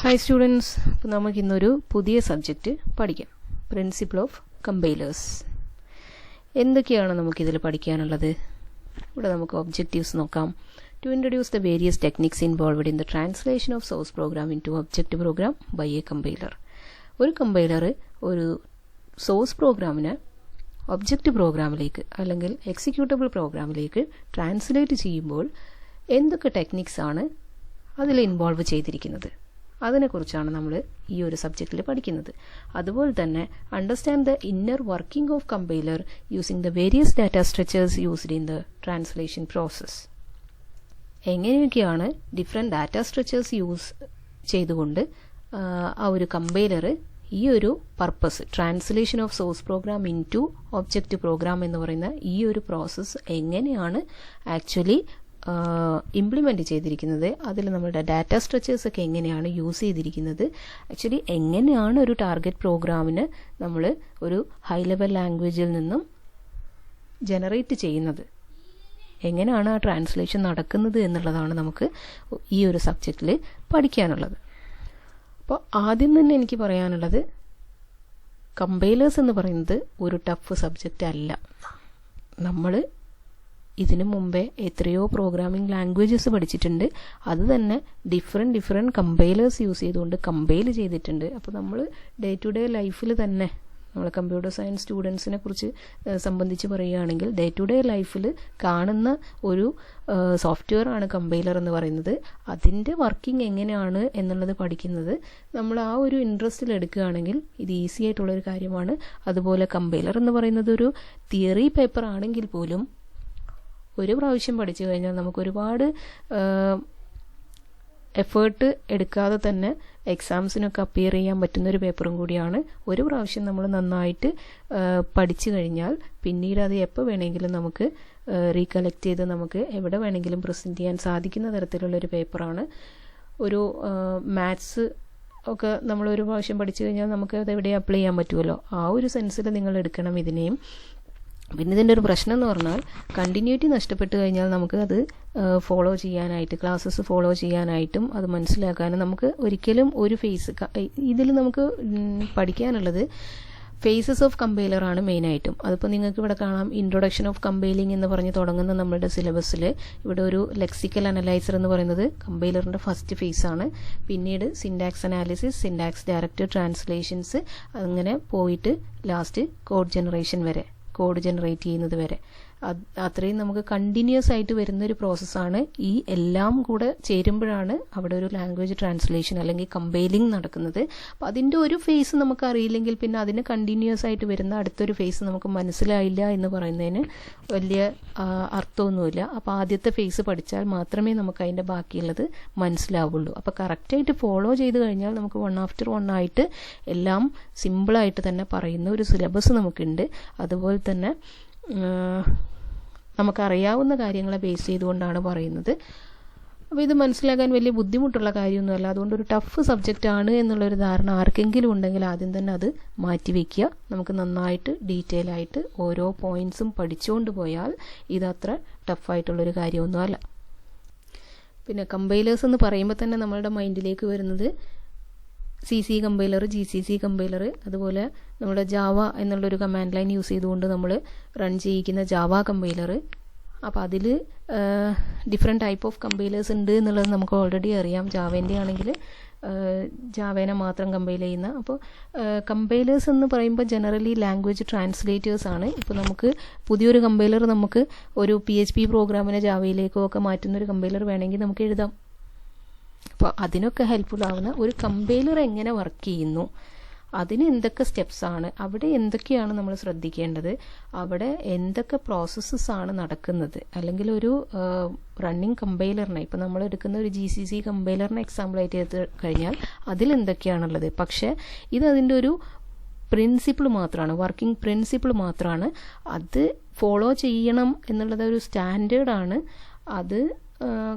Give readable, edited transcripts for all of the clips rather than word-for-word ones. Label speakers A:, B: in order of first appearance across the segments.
A: Hi students, അപ്പോൾ നമുക്കിന്നൊരു പുതിയ സബ്ജക്റ്റ് പഠിക്കാം. Principle of compilers. എന്തൊക്കെയാണ് നമുക്കിതിൽ പഠിക്കാനുള്ളത്? ഇവിടെ നമുക്ക് ഒബ്ജക്റ്റീവ്സ് നോക്കാം. To introduce the various techniques involved in the translation of source program into object program by a compiler. ഒരു കമ്പൈലർ ഒരു സോഴ്സ് പ്രോഗ്രാമിനെ ഒബ്ജക്റ്റ് പ്രോഗ്രാമിലേക്ക് അല്ലെങ്കിൽ എക്സിക്യൂട്ടബിൾ പ്രോഗ്രാമിലേക്ക് ട്രാൻസ്ലേറ്റ് ചെയ്യുമ്പോൾ എന്തൊക്കെ ടെക്നിക്സ് ആണ് അതിൽ ഇൻവോൾവ് ചെയ്തിരിക്കുന്നത്, അതിനെക്കുറിച്ചാണ് നമ്മൾ ഈ ഒരു സബ്ജക്റ്റിൽ പഠിക്കുന്നത്. അതുപോലെ തന്നെ understand the inner working of compiler using the various data structures used in the translation process. എങ്ങനെയൊക്കെയാണ് ഡിഫറെൻറ്റ് ഡാറ്റ സ്ട്രക്ചേഴ്സ് യൂസ് ചെയ്തുകൊണ്ട് ആ ഒരു കമ്പൈലർ ഈ ഒരു purpose translation of source program into object program എന്ന് പറയുന്ന ഈ ഒരു പ്രോസസ്സ് എങ്ങനെയാണ് ആക്ച്വലി ഇംപ്ലിമെൻ്റ് ചെയ്തിരിക്കുന്നത്, അതിൽ നമ്മളുടെ ഡാറ്റ സ്ട്രക്ചേഴ്സ് ഒക്കെ എങ്ങനെയാണ് യൂസ് ചെയ്തിരിക്കുന്നത്, ആക്ച്വലി എങ്ങനെയാണ് ഒരു ടാർഗറ്റ് പ്രോഗ്രാമിന് നമ്മൾ ഒരു ഹൈ ലെവൽ ലാംഗ്വേജിൽ നിന്നും ജനറേറ്റ് ചെയ്യുന്നത്, എങ്ങനെയാണ് ആ ട്രാൻസ്ലേഷൻ നടക്കുന്നത് എന്നുള്ളതാണ് നമുക്ക് ഈ ഒരു സബ്ജക്റ്റിൽ പഠിക്കാനുള്ളത്. അപ്പോൾ ആദ്യം തന്നെ എനിക്ക് പറയാനുള്ളത്, കമ്പൈലേഴ്സ് എന്ന് പറയുന്നത് ഒരു ടഫ് സബ്ജക്റ്റ് അല്ല. നമ്മൾ ഇതിനു മുമ്പേ എത്രയോ പ്രോഗ്രാമിംഗ് ലാംഗ്വേജസ് പഠിച്ചിട്ടുണ്ട്. അത് തന്നെ ഡിഫറെൻറ്റ് കമ്പൈലേഴ്സ് യൂസ് ചെയ്തുകൊണ്ട് കമ്പൈൽ ചെയ്തിട്ടുണ്ട്. അപ്പോൾ നമ്മൾ ഡേ ടു ഡേ ലൈഫിൽ തന്നെ നമ്മൾ കമ്പ്യൂട്ടർ സയൻസ് സ്റ്റുഡൻസിനെ കുറിച്ച് സംബന്ധിച്ച് പറയുകയാണെങ്കിൽ ഡേ ടു ഡേ ലൈഫിൽ കാണുന്ന ഒരു സോഫ്റ്റ്വെയർ ആണ് കമ്പൈലർ എന്ന് പറയുന്നത്. അതിൻ്റെ വർക്കിംഗ് എങ്ങനെയാണ് എന്നുള്ളത് പഠിക്കുന്നത് നമ്മൾ ആ ഒരു ഇൻട്രസ്റ്റിൽ എടുക്കുകയാണെങ്കിൽ ഇത് ഈസി ആയിട്ടുള്ളൊരു കാര്യമാണ്. അതുപോലെ കമ്പൈലർ എന്ന് പറയുന്നത് ഒരു തിയറി പേപ്പർ ആണെങ്കിൽ പോലും ഒരു പ്രാവശ്യം പഠിച്ചു കഴിഞ്ഞാൽ നമുക്ക് ഒരുപാട് എഫേർട്ട് എടുക്കാതെ തന്നെ എക്സാംസിനൊക്കെ അപ്പിയർ ചെയ്യാൻ പറ്റുന്നൊരു പേപ്പറും കൂടിയാണ്. ഒരു പ്രാവശ്യം നമ്മൾ നന്നായിട്ട് പഠിച്ചു കഴിഞ്ഞാൽ പിന്നീട് അത് എപ്പോൾ വേണമെങ്കിലും നമുക്ക് റീകളക്ട് ചെയ്ത് നമുക്ക് എവിടെ വേണമെങ്കിലും പ്രസൻറ്റ് ചെയ്യാൻ സാധിക്കുന്ന തരത്തിലുള്ളൊരു പേപ്പറാണ്. ഒരു മാത്സ് ഒക്കെ നമ്മൾ ഒരു പ്രാവശ്യം പഠിച്ചു കഴിഞ്ഞാൽ നമുക്ക് അത് എവിടെ അപ്ലൈ ചെയ്യാൻ പറ്റുമല്ലോ, ആ ഒരു സെൻസിൽ നിങ്ങൾ എടുക്കണം ഇതിനെയും. പിന്നെ ഇതിൻ്റെ ഒരു പ്രശ്നം എന്ന് പറഞ്ഞാൽ കണ്ടിന്യൂറ്റി നഷ്ടപ്പെട്ട് കഴിഞ്ഞാൽ നമുക്ക് അത് ഫോളോ ചെയ്യാനായിട്ട്, ക്ലാസ്സസ് ഫോളോ ചെയ്യാനായിട്ടും അത് മനസ്സിലാക്കാനും നമുക്ക് ഒരിക്കലും ഒരു ഫേസ് ഇതിൽ നമുക്ക് പഠിക്കാനുള്ളത് ഫേസസ് ഓഫ് കമ്പൈലർ ആണ് മെയിനായിട്ടും. അതിപ്പോൾ നിങ്ങൾക്ക് ഇവിടെ കാണാം, ഇൻട്രൊഡക്ഷൻ ഓഫ് കമ്പൈലിംഗ് എന്ന് പറഞ്ഞ് തുടങ്ങുന്ന നമ്മുടെ സിലബസിൽ ഇവിടെ ഒരു ലെക്സിക്കൽ അനലൈസർ എന്ന് പറയുന്നത് കമ്പൈലറിൻ്റെ ഫസ്റ്റ് ഫേസ് ആണ്. പിന്നീട് syntax analysis, syntax direct translations, അങ്ങനെ പോയിട്ട് ലാസ്റ്റ് കോഡ് ജനറേഷൻ വരെ, കോഡ് ജനറേറ്റ് ചെയ്യുന്നത് വരെ, അത്രയും നമുക്ക് കണ്ടിന്യൂസ് ആയിട്ട് വരുന്നൊരു പ്രോസസ്സാണ്. ഈ എല്ലാം കൂടെ ചേരുമ്പോഴാണ് അവിടെ ഒരു ലാംഗ്വേജ് ട്രാൻസ്ലേഷൻ അല്ലെങ്കിൽ കമ്പൈലിംഗ് നടക്കുന്നത്. അപ്പം അതിൻ്റെ ഒരു ഫേസ് നമുക്ക് അറിയില്ലെങ്കിൽ പിന്നെ അതിന് കണ്ടിന്യൂസ് ആയിട്ട് വരുന്ന അടുത്തൊരു ഫേസ് നമുക്ക് മനസ്സിലായില്ല എന്ന് പറയുന്നതിന് വലിയ അർത്ഥമൊന്നുമില്ല. അപ്പോൾ ആദ്യത്തെ ഫേസ് പഠിച്ചാൽ മാത്രമേ നമുക്ക് അതിൻ്റെ ബാക്കിയുള്ളത് മനസ്സിലാവുള്ളൂ. അപ്പോൾ കറക്റ്റായിട്ട് ഫോളോ ചെയ്ത് കഴിഞ്ഞാൽ നമുക്ക് വൺ ആഫ്റ്റർ വൺ ആയിട്ട് എല്ലാം സിമ്പിളായിട്ട് തന്നെ പറയുന്ന ഒരു സിലബസ് നമുക്കുണ്ട്. അതുപോലെ തന്നെ നമുക്കറിയാവുന്ന കാര്യങ്ങളെ ബേസ് ചെയ്തുകൊണ്ടാണ് പറയുന്നത്. അപ്പോൾ ഇത് മനസ്സിലാക്കാൻ വലിയ ബുദ്ധിമുട്ടുള്ള കാര്യമൊന്നുമല്ല. അതുകൊണ്ട് ഒരു ടഫ് സബ്ജക്റ്റ് ആണ് എന്നുള്ളൊരു ധാരണ ആർക്കെങ്കിലും ഉണ്ടെങ്കിൽ ആദ്യം തന്നെ അത് മാറ്റിവെക്കുക. നമുക്ക് നന്നായിട്ട് ഡീറ്റെയിൽ ആയിട്ട് ഓരോ പോയിൻറ്സും പഠിച്ചുകൊണ്ട് പോയാൽ ഇതത്ര ടഫായിട്ടുള്ളൊരു കാര്യമൊന്നുമല്ല. പിന്നെ കമ്പൈലേഴ്സ് എന്ന് പറയുമ്പോൾ തന്നെ നമ്മളുടെ മൈൻഡിലേക്ക് വരുന്നത് CC കമ്പൈലർ, GCC കമ്പൈലർ, അതുപോലെ നമ്മുടെ ജാവ എന്നുള്ളൊരു കമാൻഡ് ലൈൻ യൂസ് ചെയ്തുകൊണ്ട് നമ്മൾ റൺ ചെയ്യിക്കുന്ന ജാവ കമ്പൈലർ. അപ്പോൾ അതിൽ ഡിഫറെൻറ്റ് ടൈപ്പ് ഓഫ് കമ്പൈലേഴ്സ് ഉണ്ട് എന്നുള്ളത് നമുക്ക് ഓൾറെഡി അറിയാം. ജാവേൻ്റെ ആണെങ്കിൽ ജാവേനെ മാത്രം കമ്പൈൽ ചെയ്യുന്ന. അപ്പോൾ കമ്പൈലേഴ്സ് എന്ന് പറയുമ്പോൾ ജനറലി ലാംഗ്വേജ് ട്രാൻസ്ലേറ്റേഴ്സ് ആണ്. ഇപ്പോൾ നമുക്ക് പുതിയൊരു കമ്പൈലർ, നമുക്ക് ഒരു PHP പ്രോഗ്രാമിനെ ജാവയിലേക്കോ ഒക്കെ മാറ്റുന്നൊരു കമ്പൈലർ വേണമെങ്കിൽ നമുക്ക് എഴുതാം. അപ്പോൾ അതിനൊക്കെ ഹെൽപ്ഫുൾ ആവുന്ന ഒരു കമ്പൈലർ എങ്ങനെ വർക്ക് ചെയ്യുന്നു, അതിന് എന്തൊക്കെ സ്റ്റെപ്സ് ആണ്, അവിടെ എന്തൊക്കെയാണ് നമ്മൾ ശ്രദ്ധിക്കേണ്ടത്, അവിടെ എന്തൊക്കെ പ്രോസസ്സസ് ആണ് നടക്കുന്നത്, അല്ലെങ്കിൽ ഒരു റണ്ണിങ് കമ്പൈലറിനെ ഇപ്പോൾ നമ്മൾ എടുക്കുന്ന ഒരു GCC കമ്പൈലറിനെ എക്സാമ്പിളായിട്ട് എടുത്ത് കഴിഞ്ഞാൽ അതിലെന്തൊക്കെയാണുള്ളത്. പക്ഷേ ഇത് അതിൻ്റെ ഒരു പ്രിൻസിപ്പിൾ മാത്രമാണ്, വർക്കിംഗ് പ്രിൻസിപ്പിൾ മാത്രമാണ്. അത് ഫോളോ ചെയ്യണം എന്നുള്ളത് ഒരു സ്റ്റാൻഡേർഡാണ്. അത്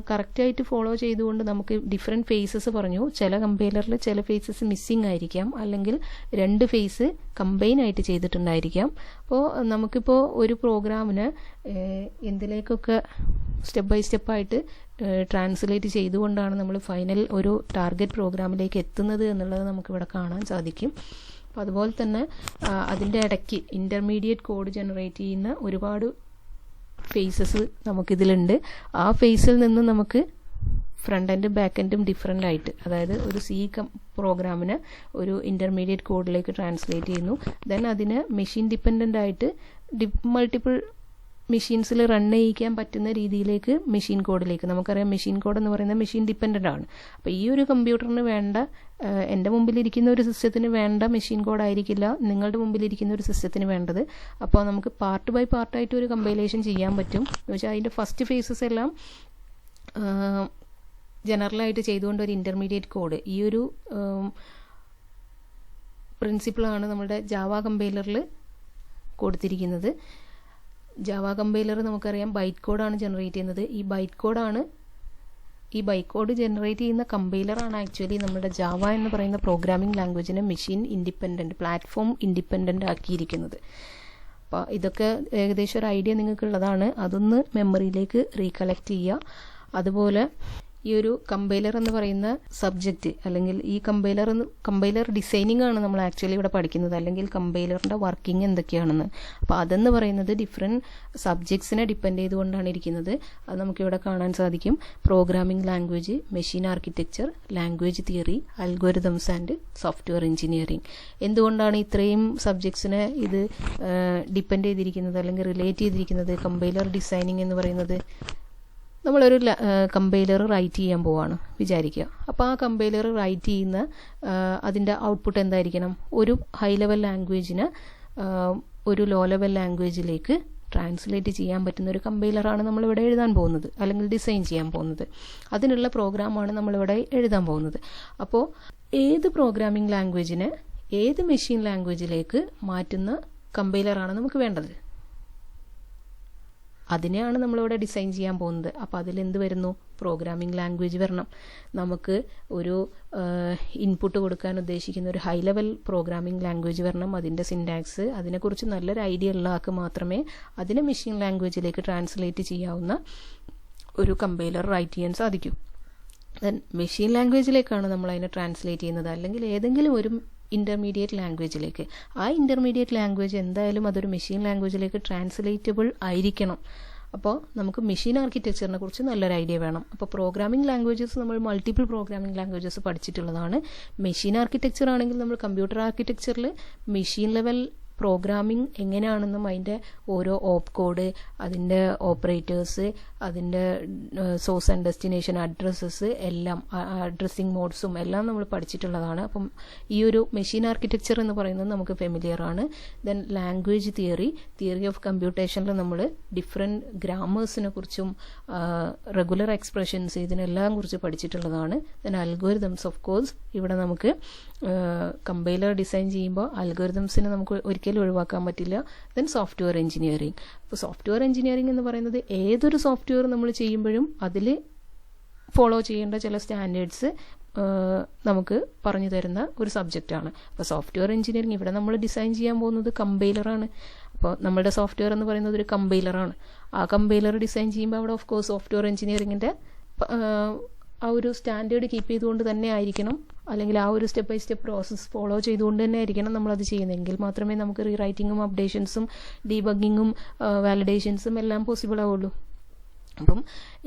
A: കറക്റ്റായിട്ട് ഫോളോ ചെയ്തുകൊണ്ട് നമുക്ക് ഡിഫറെൻറ്റ് ഫേസസ് പറഞ്ഞു. ചില കമ്പൈലറിൽ ചില ഫേസസ് മിസ്സിങ് ആയിരിക്കാം, അല്ലെങ്കിൽ രണ്ട് ഫേസ് കമ്പൈൻ ആയിട്ട് ചെയ്തിട്ടുണ്ടായിരിക്കാം. അപ്പോൾ നമുക്കിപ്പോൾ ഒരു പ്രോഗ്രാമിന് എന്തിലേക്കൊക്കെ സ്റ്റെപ്പ് ബൈ സ്റ്റെപ്പായിട്ട് ട്രാൻസ്ലേറ്റ് ചെയ്തുകൊണ്ടാണ് നമ്മൾ ഫൈനൽ ഒരു ടാർഗറ്റ് പ്രോഗ്രാമിലേക്ക് എത്തുന്നത് എന്നുള്ളത് നമുക്കിവിടെ കാണാൻ സാധിക്കും. അപ്പോൾ അതുപോലെ തന്നെ അതിൻ്റെ ഇടയ്ക്ക് ഇൻ്റർമീഡിയറ്റ് കോഡ് ജനറേറ്റ് ചെയ്യുന്ന ഒരുപാട് ഫേസസ് നമുക്കിതിലുണ്ട്. ആ ഫേസിൽ നിന്ന് നമുക്ക് ഫ്രണ്ട് എൻഡും ബാക്ക് എൻഡും ഡിഫറെൻ്റ് ആയിട്ട്, അതായത് ഒരു പ്രോഗ്രാമിനെ ഒരു ഇൻ്റർമീഡിയറ്റ് കോഡിലേക്ക് ട്രാൻസ്ലേറ്റ് ചെയ്യുന്നു. ദെൻ അതിനെ മെഷീൻ ഡിപ്പെൻഡൻ്റ് ആയിട്ട് മൾട്ടിപ്പിൾ മെഷീൻസിൽ റൺ ചെയ്യിക്കാൻ പറ്റുന്ന രീതിയിലേക്ക് മെഷീൻ കോഡിലേക്ക്, നമുക്കറിയാം മെഷീൻ കോഡ് എന്ന് പറയുന്നത് മെഷീൻ ഡിപ്പെൻഡൻ്റ് ആണ്. അപ്പോൾ ഈ ഒരു കമ്പ്യൂട്ടറിന് വേണ്ട, എൻ്റെ മുമ്പിലിരിക്കുന്ന ഒരു സിസ്റ്റത്തിന് വേണ്ട മെഷീൻ കോഡ് ആയിരിക്കില്ല നിങ്ങളുടെ മുമ്പിലിരിക്കുന്ന ഒരു സിസ്റ്റത്തിന് വേണ്ടത്. അപ്പോൾ നമുക്ക് പാർട്ട് ബൈ പാർട്ടായിട്ട് ഒരു കമ്പൈലേഷൻ ചെയ്യാൻ പറ്റും. എന്ന് വെച്ചാൽ അതിൻ്റെ ഫസ്റ്റ് ഫേസസ് എല്ലാം ജനറലായിട്ട് ചെയ്തുകൊണ്ട് ഒരു ഇൻ്റർമീഡിയറ്റ് കോഡ്, ഈ ഒരു പ്രിൻസിപ്പിളാണ് നമ്മുടെ ജാവ കമ്പൈലറിൽ കൊടുത്തിരിക്കുന്നത്. ജാവ കമ്പൈലർ നമുക്കറിയാം ബൈറ്റ് കോഡാണ് ജനറേറ്റ് ചെയ്യുന്നത്. ഈ ബൈറ്റ് കോഡ് ജനറേറ്റ് ചെയ്യുന്ന കമ്പൈലറാണ് ആക്ച്വലി നമ്മുടെ ജാവ എന്ന് പറയുന്ന പ്രോഗ്രാമിംഗ് ലാംഗ്വേജിനെ മെഷീൻ ഇൻഡിപെൻഡൻറ്റ്, പ്ലാറ്റ്ഫോം ഇൻഡിപെൻഡൻ്റ് ആക്കിയിരിക്കുന്നത്. അപ്പോൾ ഇതൊക്കെ ഏകദേശം ഒരു ഐഡിയ നിങ്ങൾക്കുള്ളതാണ്. അതൊന്ന് മെമ്മറിയിലേക്ക് റീകളക്ട് ചെയ്യുക. അതുപോലെ ഈ ഒരു കമ്പൈലർ എന്ന് പറയുന്ന സബ്ജക്റ്റ്, അല്ലെങ്കിൽ ഈ കമ്പൈലർ ഡിസൈനിങ് ആണ് നമ്മൾ ആക്ച്വലി ഇവിടെ പഠിക്കുന്നത്, അല്ലെങ്കിൽ കമ്പൈലറിൻ്റെ വർക്കിംഗ് എന്തൊക്കെയാണെന്ന്. അപ്പോൾ അതെന്ന് പറയുന്നത് ഡിഫറെൻറ്റ് സബ്ജക്ട്സിനെ ഡിപ്പെൻഡ് ചെയ്തുകൊണ്ടാണ് ഇരിക്കുന്നത്. അത് നമുക്കിവിടെ കാണാൻ സാധിക്കും. Programming language, machine architecture, language theory, algorithms and software engineering. എന്തുകൊണ്ടാണ് ഇത്രയും സബ്ജക്ട്സിനെ ഇത് ഡിപ്പെൻഡ് ചെയ്തിരിക്കുന്നത് അല്ലെങ്കിൽ റിലേറ്റ് ചെയ്തിരിക്കുന്നത്? കമ്പൈലർ ഡിസൈനിങ് എന്ന് പറയുന്നത്, നമ്മളൊരു കമ്പൈലർ റൈറ്റ് ചെയ്യാൻ പോവാണ് വിചാരിക്കുക. അപ്പോൾ ആ കമ്പൈലർ റൈറ്റ് ചെയ്യുന്ന അതിൻ്റെ ഔട്ട്പുട്ട് എന്തായിരിക്കണം? ഒരു ഹൈ ലെവൽ ലാംഗ്വേജിനെ ഒരു ലോ ലെവൽ ലാംഗ്വേജിലേക്ക് ട്രാൻസ്ലേറ്റ് ചെയ്യാൻ പറ്റുന്ന ഒരു കമ്പൈലറാണ് നമ്മളിവിടെ എഴുതാൻ പോകുന്നത്, അല്ലെങ്കിൽ ഡിസൈൻ ചെയ്യാൻ പോകുന്നത്. അതിനുള്ള പ്രോഗ്രാമാണ് നമ്മളിവിടെ എഴുതാൻ പോകുന്നത്. അപ്പോൾ ഏത് പ്രോഗ്രാമിംഗ് ലാംഗ്വേജിനെ ഏത് മെഷീൻ ലാംഗ്വേജിലേക്ക് മാറ്റുന്ന കമ്പൈലറാണ് നമുക്ക് വേണ്ടത്? അതിനെയാണ് നമ്മളിവിടെ ഡിസൈൻ ചെയ്യാൻ പോകുന്നത്. അപ്പോൾ അതിലെന്ത് വരുന്നു? പ്രോഗ്രാമിംഗ് ലാംഗ്വേജ് വരണം. നമുക്ക് ഒരു ഇൻപുട്ട് കൊടുക്കാൻ ഉദ്ദേശിക്കുന്ന ഒരു ഹൈ ലെവൽ പ്രോഗ്രാമിംഗ് ലാംഗ്വേജ് വരണം. അതിൻ്റെ സിൻടാക്സ്, അതിനെക്കുറിച്ച് നല്ലൊരു ഐഡിയ ഉള്ള ആൾക്ക് മാത്രമേ അതിനെ മെഷീൻ ലാംഗ്വേജിലേക്ക് ട്രാൻസ്ലേറ്റ് ചെയ്യാവുന്ന ഒരു കമ്പൈലർ റൈറ്റ് ചെയ്യാൻ സാധിക്കൂ. ദെൻ മെഷീൻ ലാംഗ്വേജിലേക്കാണ് നമ്മൾ അതിനെ ട്രാൻസ്ലേറ്റ് ചെയ്യുന്നത്, അല്ലെങ്കിൽ ഏതെങ്കിലും ഒരു ഇൻ്റർമീഡിയറ്റ് ലാംഗ്വേജിലേക്ക്. ആ ഇൻ്റർമീഡിയറ്റ് ലാംഗ്വേജ് എന്തായാലും അതൊരു മെഷീൻ ലാംഗ്വേജിലേക്ക് ട്രാൻസ്ലേറ്റബിൾ ആയിരിക്കണം. അപ്പോൾ നമുക്ക് മെഷീൻ ആർക്കിടെക്ചറിനെ കുറിച്ച് നല്ലൊരു ഐഡിയ വേണം. അപ്പോൾ പ്രോഗ്രാമിംഗ് ലാംഗ്വേജസ് നമ്മൾ മൾട്ടിപ്പിൾ പ്രോഗ്രാമിംഗ് ലാംഗ്വേജസ് പഠിച്ചിട്ടുള്ളതാണ്. മെഷീൻ ആർക്കിടെക്ചർ ആണെങ്കിൽ നമ്മൾ കമ്പ്യൂട്ടർ ആർക്കിടെക്ചറിൽ മെഷീൻ ലെവൽ പ്രോഗ്രാമിംഗ് എങ്ങനെയാണെന്നും അതിൻ്റെ ഓരോ ഓപ്പ് കോഡ്, അതിൻ്റെ ഓപ്പറേറ്റേഴ്സ്, അതിൻ്റെ സോഴ്സ് ആൻഡ് ഡെസ്റ്റിനേഷൻ അഡ്രസ്സസ് എല്ലാം, അഡ്രസ്സിംഗ് മോഡ്സും എല്ലാം നമ്മൾ പഠിച്ചിട്ടുള്ളതാണ്. അപ്പം ഈ ഒരു മെഷീൻ ആർക്കിടെക്ചർ എന്ന് പറയുന്നത് നമുക്ക് ഫെമിലിയർ ആണ്. ദെൻ ലാംഗ്വേജ് തിയറി ഓഫ് കമ്പ്യൂട്ടേഷനിൽ നമ്മൾ ഡിഫറെൻറ്റ് ഗ്രാമേഴ്സിനെ കുറിച്ചും റെഗുലർ എക്സ്പ്രഷൻസ് ഇതിനെല്ലാം കുറിച്ച് പഠിച്ചിട്ടുള്ളതാണ്. ദെൻ അൽഗോരിതംസ്, ഓഫ് കോഴ്സ് ഇവിടെ നമുക്ക് കമ്പൈലർ ഡിസൈൻ ചെയ്യുമ്പോൾ അൽഗോരിതംസിനെ നമുക്ക് ഒരിക്കലും ഒഴിവാക്കാൻ പറ്റില്ല. Then software engineering. അപ്പോൾ സോഫ്റ്റ്വെയർ എഞ്ചിനീയറിംഗ് എന്ന് പറയുന്നത് ഏതൊരു സോഫ്റ്റ്വെയർ നമ്മൾ ചെയ്യുമ്പോഴും അതിൽ ഫോളോ ചെയ്യേണ്ട ചില സ്റ്റാൻഡേർഡ്സ് നമുക്ക് പറഞ്ഞു തരുന്ന ഒരു സബ്ജക്റ്റാണ്. അപ്പോൾ സോഫ്റ്റ്വെയർ എഞ്ചിനീയറിംഗ് ഇവിടെ നമ്മൾ ഡിസൈൻ ചെയ്യാൻ പോകുന്നത് കമ്പൈലറാണ്. അപ്പോൾ നമ്മുടെ സോഫ്റ്റ്വെയർ എന്ന് പറയുന്നത് ഒരു കമ്പൈലറാണ്. ആ കമ്പൈലർ ഡിസൈൻ ചെയ്യുമ്പോൾ അവിടെ ഓഫ് കോഴ്സ് സോഫ്റ്റ്വെയർ എഞ്ചിനീയറിംഗിൻ്റെ ആ ഒരു സ്റ്റാൻഡേർഡ് കീപ്പ് ചെയ്തുകൊണ്ട് തന്നെ ആയിരിക്കണം, അല്ലെങ്കിൽ ആ ഒരു step by step process follow ചെയ്തുകൊണ്ട് തന്നെ ആയിരിക്കണം നമ്മളത് ചെയ്യുന്നതെങ്കിൽ മാത്രമേ നമുക്ക് റീറൈറ്റിങ്ങും അപ്ഡേഷൻസും ഡീബഗ്ഗിങ്ങും വാലിഡേഷൻസും എല്ലാം പോസിബിൾ ആവുള്ളൂ. അപ്പം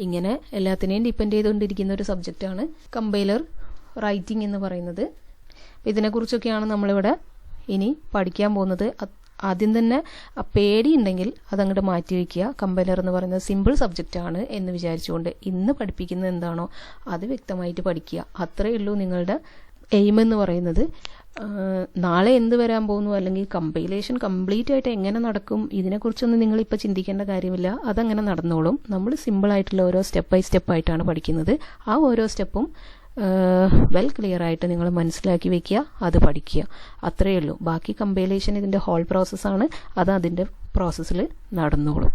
A: ഇങ്ങനെ എല്ലാത്തിനെയും ഡിപ്പെൻഡ് ചെയ്തുകൊണ്ടിരിക്കുന്ന ഒരു സബ്ജക്റ്റാണ് കമ്പൈലർ റൈറ്റിംഗ് എന്ന് പറയുന്നത്. ഇതിനെക്കുറിച്ചൊക്കെയാണ് നമ്മളിവിടെ ഇനി പഠിക്കാൻ പോകുന്നത്. ആദ്യം തന്നെ ആ പേടി ഉണ്ടെങ്കിൽ അതങ്ങോട്ട് മാറ്റി വയ്ക്കുക. കമ്പൈലർ എന്ന് പറയുന്നത് സിമ്പിൾ സബ്ജക്റ്റാണ് എന്ന് വിചാരിച്ചുകൊണ്ട് ഇന്ന് പഠിപ്പിക്കുന്നത് എന്താണോ അത് വ്യക്തമായിട്ട് പഠിക്കുക. അത്രയേ ഉള്ളൂ നിങ്ങളുടെ എയിം എന്ന് പറയുന്നത്. നാളെ എന്ത് വരാൻ പോകുന്നു, അല്ലെങ്കിൽ കമ്പൈലേഷൻ കംപ്ലീറ്റ് ആയിട്ട് എങ്ങനെ നടക്കും, ഇതിനെക്കുറിച്ചൊന്നും നിങ്ങളിപ്പോൾ ചിന്തിക്കേണ്ട കാര്യമില്ല. അതങ്ങനെ നടന്നോളും. നമ്മൾ സിമ്പിളായിട്ടുള്ള ഓരോ സ്റ്റെപ്പ് ബൈ സ്റ്റെപ്പായിട്ടാണ് പഠിക്കുന്നത്. ആ ഓരോ സ്റ്റെപ്പും വെൽ ക്ലിയർ ആയിട്ട് നിങ്ങൾ മനസ്സിലാക്കി വെക്കുക, അത് പഠിക്കുക. അത്രയേ ഉള്ളൂ. ബാക്കി കമ്പൈലേഷൻ ഇതിൻ്റെ ഹോൾ പ്രോസസ്സാണ്. അത് അതിൻ്റെ പ്രോസസ്സിൽ നടന്നോളും.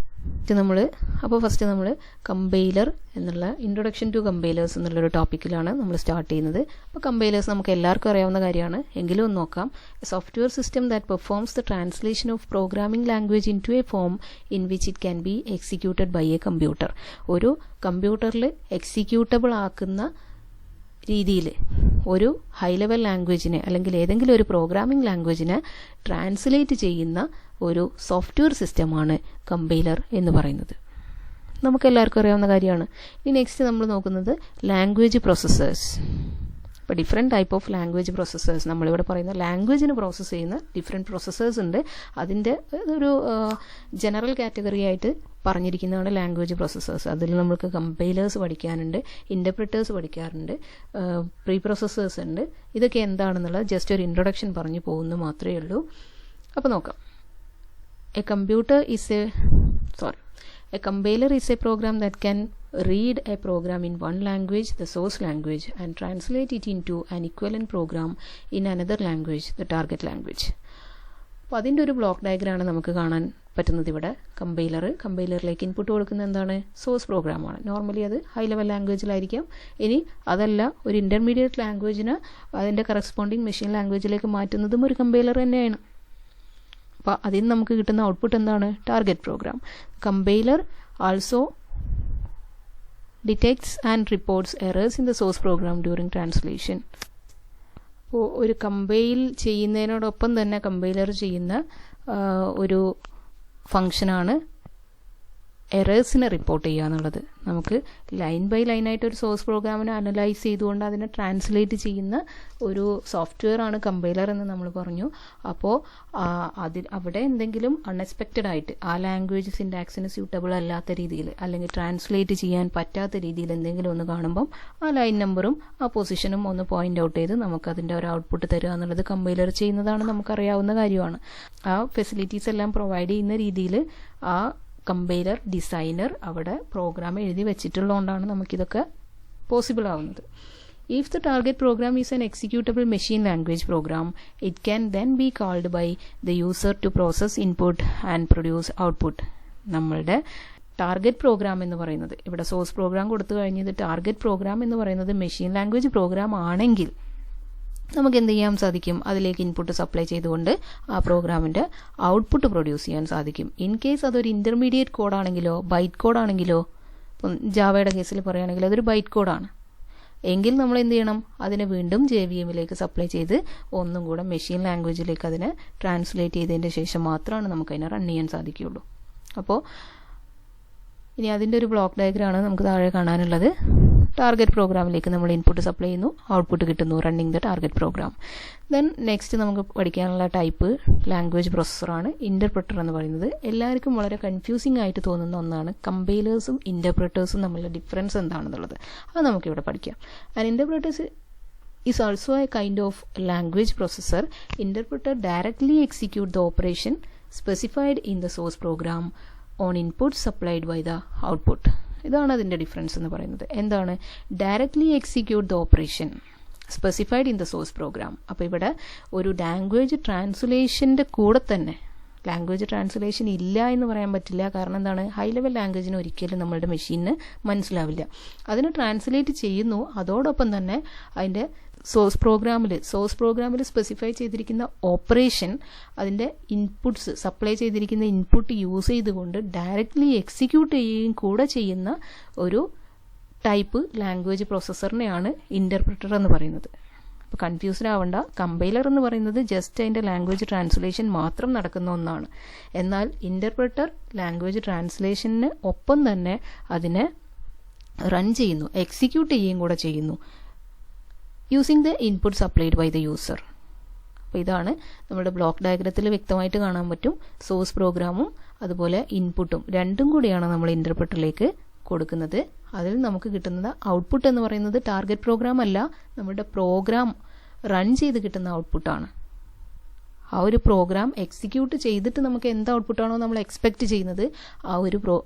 A: ഫസ്റ്റ് നമ്മൾ കമ്പൈലർ എന്നുള്ള ഇൻട്രൊഡക്ഷൻ ടു കമ്പൈലേഴ്സ് എന്നുള്ളൊരു ടോപ്പിക്കിലാണ് നമ്മൾ സ്റ്റാർട്ട് ചെയ്യുന്നത്. അപ്പോൾ കമ്പൈലേഴ്സ് നമുക്ക് എല്ലാവർക്കും അറിയാവുന്ന കാര്യമാണ്, എങ്കിലും ഒന്ന് നോക്കാം. Software system that performs the translation of programming language into a form in which it can be executed by a computer. ഒരു കമ്പ്യൂട്ടറിൽ എക്സിക്യൂട്ടബിൾ ആക്കുന്ന രീതിയിൽ ഒരു ഹൈ ലെവൽ ലാംഗ്വേജിനെ അല്ലെങ്കിൽ ഏതെങ്കിലും ഒരു പ്രോഗ്രാമിംഗ് ലാംഗ്വേജിനെ ട്രാൻസ്ലേറ്റ് ചെയ്യുന്ന ഒരു സോഫ്റ്റ്വെയർ സിസ്റ്റമാണ് കമ്പൈലർ എന്ന് പറയുന്നത്. നമുക്കെല്ലാവർക്കും അറിയാവുന്ന കാര്യമാണ്. ഇനി നെക്സ്റ്റ് നമ്മൾ നോക്കുന്നത് ലാംഗ്വേജ് പ്രോസസ്സേഴ്സ്. ഇപ്പോൾ different type of language processors, നമ്മളിവിടെ പറയുന്ന ലാംഗ്വേജിന് പ്രോസസ്സ് ചെയ്യുന്ന ഡിഫറെൻറ്റ് പ്രോസസ്സേഴ്സ് ഉണ്ട്. അതിൻ്റെ ഒരു ജനറൽ കാറ്റഗറി ആയിട്ട് പറഞ്ഞിരിക്കുന്നതാണ് ലാംഗ്വേജ് പ്രോസസ്സേഴ്സ്. അതിൽ നമുക്ക് കമ്പൈലേഴ്സ് പഠിക്കാനുണ്ട്, ഇൻ്റർപ്രിറ്റേഴ്സ് പഠിക്കാറുണ്ട്, പ്രീ പ്രോസസ്സേഴ്സ് ഉണ്ട്. ഇതൊക്കെ എന്താണെന്നുള്ളത് ജസ്റ്റ് ഒരു ഇൻട്രൊഡക്ഷൻ പറഞ്ഞു പോകുന്നു മാത്രമേ ഉള്ളൂ. അപ്പോൾ നോക്കാം. A compiler is a program that can read a program in one language, the source language, and translate it into an equivalent program in another language, the target language. അപ്പോൾ അതിൻ്റെ ഒരു ബ്ലോക്ക് ഡയഗ്രാമാണ് നമുക്ക് കാണാൻ പറ്റുന്നത് ഇവിടെ. കമ്പൈലറിലേക്ക് ഇൻപുട്ട് കൊടുക്കുന്ന എന്താണ്? Source പ്രോഗ്രാമാണ്. നോർമലി അത് ഹൈ ലെവൽ ലാംഗ്വേജിലായിരിക്കാം. ഇനി അതല്ല, ഒരു ഇൻ്റർമീഡിയറ്റ് ലാംഗ്വേജിന് അതിൻ്റെ കറസ്പോണ്ടിങ് മെഷീൻ ലാംഗ്വേജിലേക്ക് മാറ്റുന്നതും ഒരു കമ്പൈലർ തന്നെയാണ്. അപ്പോൾ അതിൽ നിന്ന് നമുക്ക് കിട്ടുന്ന ഔട്ട്പുട്ട് എന്താണ്? Target program. Compiler also detects and reports errors in the source program during translation. അപ്പോൾ ഒരു കമ്പൈൽ ചെയ്യുന്നതിനോടൊപ്പം തന്നെ കമ്പൈലർ ചെയ്യുന്ന ഒരു ഫങ്ഷനാണ് എറേഴ്സിനെ റിപ്പോർട്ട് ചെയ്യുക എന്നുള്ളത്. നമുക്ക് ലൈൻ ബൈ ലൈനായിട്ട് ഒരു സോഴ്സ് പ്രോഗ്രാമിനെ അനലൈസ് ചെയ്തുകൊണ്ട് അതിനെ ട്രാൻസ്ലേറ്റ് ചെയ്യുന്ന ഒരു സോഫ്റ്റ്വെയർ ആണ് കമ്പൈലർ എന്ന് നമ്മൾ പറഞ്ഞു. അപ്പോൾ അവിടെ എന്തെങ്കിലും അൺഎക്സ്പെക്റ്റഡ് ആയിട്ട് ആ ലാംഗ്വേജ് സിൻടാക്സിന് സ്യൂട്ടബിൾ അല്ലാത്ത രീതിയിൽ അല്ലെങ്കിൽ ട്രാൻസ്ലേറ്റ് ചെയ്യാൻ പറ്റാത്ത രീതിയിൽ എന്തെങ്കിലും ഒന്ന് കാണുമ്പം ആ ലൈൻ നമ്പറും ആ പൊസിഷനും ഒന്ന് പോയിന്റ് ഔട്ട് ചെയ്ത് നമുക്കതിൻ്റെ ഒരു ഔട്ട്പുട്ട് തരിക എന്നുള്ളത് കമ്പൈലർ ചെയ്യുന്നതാണ്, നമുക്കറിയാവുന്ന കാര്യമാണ്. ആ ഫെസിലിറ്റീസ് എല്ലാം പ്രൊവൈഡ് ചെയ്യുന്ന രീതിയിൽ ആ കമ്പൈലർ ഡിസൈനർ അവിടെ പ്രോഗ്രാം എഴുതി വെച്ചിട്ടുള്ളതുകൊണ്ടാണ് നമുക്കിതൊക്കെ പോസിബിൾ ആവുന്നത്. If the target program is an executable machine language program, it can then be called by the user to process input and produce output. നമ്മളുടെ ടാർഗറ്റ് പ്രോഗ്രാം എന്ന് പറയുന്നത്, ഇവിടെ സോഴ്സ് പ്രോഗ്രാം കൊടുത്തു കഴിഞ്ഞത് ടാർഗറ്റ് പ്രോഗ്രാം എന്ന് പറയുന്നത് machine language programme ആണെങ്കിൽ നമുക്ക് എന്ത് ചെയ്യാൻ സാധിക്കും? അതിലേക്ക് ഇൻപുട്ട് സപ്ലൈ ചെയ്തുകൊണ്ട് ആ പ്രോഗ്രാമിൻ്റെ ഔട്ട്പുട്ട് പ്രൊഡ്യൂസ് ചെയ്യാൻ സാധിക്കും. ഇൻ കേസ് അതൊരു ഇൻ്റർമീഡിയറ്റ് കോഡാണെങ്കിലോ ബൈറ്റ് കോഡാണെങ്കിലോ, ഇപ്പം ജാവയുടെ കേസിൽ പറയുകയാണെങ്കിൽ അതൊരു ബൈറ്റ് കോഡാണ് എങ്കിൽ നമ്മൾ എന്ത് ചെയ്യണം? അതിനെ വീണ്ടും JVMലേക്ക് സപ്ലൈ ചെയ്ത് ഒന്നും കൂടെ മെഷീൻ ലാംഗ്വേജിലേക്ക് അതിനെ ട്രാൻസ്ലേറ്റ് ചെയ്തതിൻ്റെ ശേഷം മാത്രമാണ് നമുക്കതിനെ റൺ ചെയ്യാൻ സാധിക്കുകയുള്ളൂ. അപ്പോൾ ഇനി അതിൻ്റെ ഒരു ബ്ലോക്ക് ഡയഗ്രാമാണ് നമുക്ക് താഴെ കാണാനുള്ളത്. ടാർഗറ്റ് പ്രോഗ്രാമിലേക്ക് നമ്മൾ ഇൻപുട്ട് സപ്ലൈ ചെയ്യുന്നു, ഔട്ട്പുട്ട് കിട്ടുന്നു, running the target program. Then next നമുക്ക് പഠിക്കാനുള്ള ടൈപ്പ് ലാംഗ്വേജ് പ്രോസസ്സറാണ് ഇൻ്റർപ്രിറ്റർ എന്ന് പറയുന്നത്. എല്ലാവർക്കും വളരെ കൺഫ്യൂസിംഗ് ആയിട്ട് തോന്നുന്ന ഒന്നാണ് കമ്പൈലേഴ്സും ഇൻ്റർപ്രിറ്റേഴ്സും തമ്മിലുള്ള ഡിഫറൻസ് എന്താണെന്നുള്ളത്. അത് നമുക്കിവിടെ പഠിക്കാം. And interpreters is also a kind of language processor. Interpreter directly execute the operation specified in the source program on input supplied by the output. ഇതാണ് അതിൻ്റെ ഡിഫറൻസ് എന്ന് പറയുന്നത്. എന്താണ്? Directly execute the operation specified in the source programme. അപ്പോൾ ഇവിടെ ഒരു language ട്രാൻസ്ലേഷൻ്റെ കൂടെ തന്നെ, ലാംഗ്വേജ് ട്രാൻസ്ലേഷൻ ഇല്ല എന്ന് പറയാൻ പറ്റില്ല. കാരണം എന്താണ്? ഹൈ ലെവൽ ലാംഗ്വേജിന് ഒരിക്കലും നമ്മളുടെ മെഷീനിന് മനസ്സിലാവില്ല. അതിന് ട്രാൻസ്ലേറ്റ് ചെയ്യുന്നു, അതോടൊപ്പം തന്നെ അതിൻ്റെ സോഴ്സ് പ്രോഗ്രാമിൽ സ്പെസിഫൈ ചെയ്തിരിക്കുന്ന ഓപ്പറേഷൻ, അതിൻ്റെ ഇൻപുട്സ് സപ്ലൈ ചെയ്തിരിക്കുന്ന ഇൻപുട്ട് യൂസ് ചെയ്തുകൊണ്ട് ഡയറക്റ്റ്ലി എക്സിക്യൂട്ട് ചെയ്യുകയും കൂടെ ചെയ്യുന്ന ഒരു ടൈപ്പ് ലാംഗ്വേജ് പ്രോസസ്സറിനെയാണ് ഇൻ്റർപ്രിറ്റർ എന്ന് പറയുന്നത്. അപ്പോൾ കൺഫ്യൂസ്ഡ് ആവണ്ട. കമ്പൈലർ എന്ന് പറയുന്നത് ജസ്റ്റ് അതിൻ്റെ ലാംഗ്വേജ് ട്രാൻസ്ലേഷൻ മാത്രം നടക്കുന്ന ഒന്നാണ്. എന്നാൽ ഇൻ്റർപ്രിറ്റർ ലാംഗ്വേജ് ട്രാൻസ്ലേഷന് ഒപ്പം തന്നെ അതിനെ റൺ ചെയ്യുന്നു, എക്സിക്യൂട്ട് ചെയ്യുകയും കൂടെ ചെയ്യുന്നു, using the input supplied by the user. അപ്പോൾ ഇതാണ് നമ്മുടെ ബ്ലോക്ക് ഡയഗ്രത്തിൽ വ്യക്തമായിട്ട് കാണാൻ പറ്റും. സോഴ്സ് പ്രോഗ്രാമും അതുപോലെ ഇൻപുട്ടും രണ്ടും കൂടിയാണ് നമ്മൾ ഇൻ്റർപ്രിറ്ററിലേക്ക് കൊടുക്കുന്നത്. അതിൽ നമുക്ക് കിട്ടുന്നത് ഔട്ട്പുട്ട് എന്ന് പറയുന്നത് ടാർഗറ്റ് പ്രോഗ്രാം അല്ല, നമ്മുടെ പ്രോഗ്രാം റൺ ചെയ്ത് കിട്ടുന്ന ഔട്ട്പുട്ടാണ്. ആ ഒരു പ്രോഗ്രാം എക്സിക്യൂട്ട് ചെയ്തിട്ട് നമുക്ക് എന്ത് ഔട്ട്പുട്ടാണോ നമ്മൾ എക്സ്പെക്റ്റ് ചെയ്യുന്നത്, ആ ഒരു